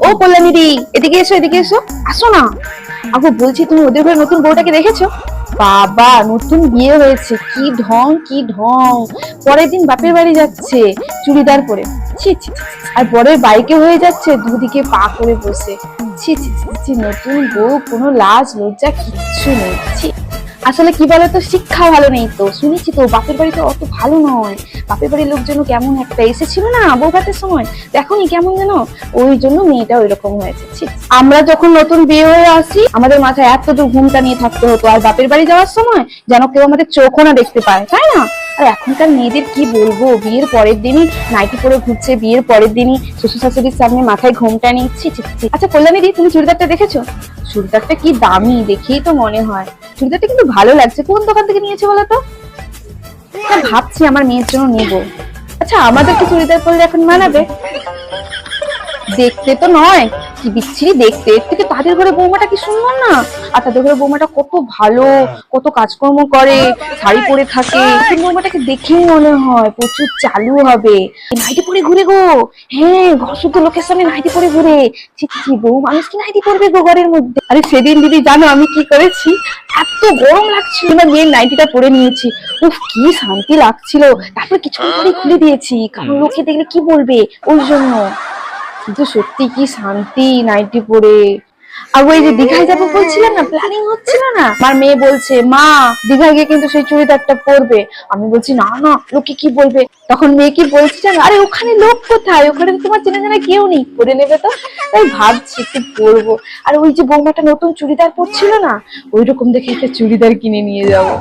ও কল্যাণী দি, এদিকে এসো, এদিকে এসো, আসো না। আগো বলছি, তুমি ওদের ঘরে নতুন বউটাকে দেখেছো? বাবা, নতুন বিয়ে হয়েছে, কি ঢং কি ঢং! পরের দিন বাপের বাড়ি যাচ্ছে চুড়িদার পরে, ছি ছি ছি, আর পরের বাইকে হয়ে যাচ্ছে দুদিকে পা করে বসে, ছি ছি ছি ছি, নতুন বউ, কোনো লাজ লজ্জা কিচ্ছু নেই, ছি। আসলে কি বলতো, শিক্ষা ভালো নেই তো, শুনেছি তো বাপের বাড়ি তো অত ভালো নয়। বাপের বাড়ির লোকজন কেমন একটা এসেছিল না বউ ভাতের সময়, দেখোনি কেমন যেন, ওই জন্য মেয়েটা ওই রকম হয়েছে, ছি। আমরা যখন নতুন বিয়ে হয়ে আসি, আমাদের মাথায় এতটুকু ঘুমটা নিয়ে থাকতে হতো, আর বাপের বাড়ি যাওয়ার সময় যেন কেউ আমাদের চোখও না দেখতে পায়, তাই না? আর এখনকার মেয়েদের কি বলবো, বিয়ের পরের দিনই নাইটি পরে ঘুরছে, বিয়ের পরের দিনই শ্বশুর শাশুড়ির সামনে মাথায় ঘোমটা নিচ্ছি। আচ্ছা কল্যাণী দি, তুমি চুড়িদারটা দেখেছো? চুড়িদারটা কি দামি, দেখেই তো মনে হয়। চুড়িদারটা কিন্তু ভালো লাগছে, কোন দোকান থেকে নিয়েছো বলো তো? হ্যাঁ, ভাবছি আমার মেয়ের জন্য নেবো। আচ্ছা, আমাদের কি চুড়িদার পরলে এখন মানাবে? দেখতে তো নয়, কি বিচ্ছিরি দেখতে, এর থেকে তাদের ঘরে বৌমাটা কি সুন্দর না? আর তাদের ঘরে বৌমাটা কত ভালো, কত কাজকর্ম করে, শাড়ি পরে থাকে, সেই বৌমাটাকে দেখেই মনে হয় প্রচুর চালু হবে। নাইটি পরে ঘুরে গো, হ্যাঁ, ঘর শুদ্ধ লোকের সামনে নাইটি পরে ঘুরে, ছি ছি, বউ মানুষ কি নাইটি পরবে গো ঘরের মধ্যে? আরে সেদিন দিদি জানো আমি কি করেছি? এত গরম লাগছিল না, মেয়ের নাইটিটা পরে নিয়েছি, উফ কি শান্তি লাগছিল। তারপর কিছুক্ষণ পরে খুলে দিয়েছি, কারণ লোকে দেখলে কি বলবে, ওই জন্য। কিন্তু সত্যি কি শান্তি নাইটি পরে। আর ওই যে দীঘায় যাবো বলছিলাম না, প্ল্যানিং হচ্ছিল না, আমার মেয়ে বলছে মা দীঘায় গিয়ে কিন্তু সেই চুড়িদারটা পরবে। আমি বলছি না না, লোকে কি বলবে। তখন মেয়ে কি বলছে জানো, আরে ওখানে লোক কোথায়, ওখানে তো তোমার চেনা জানা কেউ নেই, পরে নেবে তো। তাই ভাবছি একটু পরবো। আর ওই যে বৌমাটা নতুন চুড়িদার পরছিল না, ওই রকম দেখে একটা চুড়িদার কিনে নিয়ে যাবো।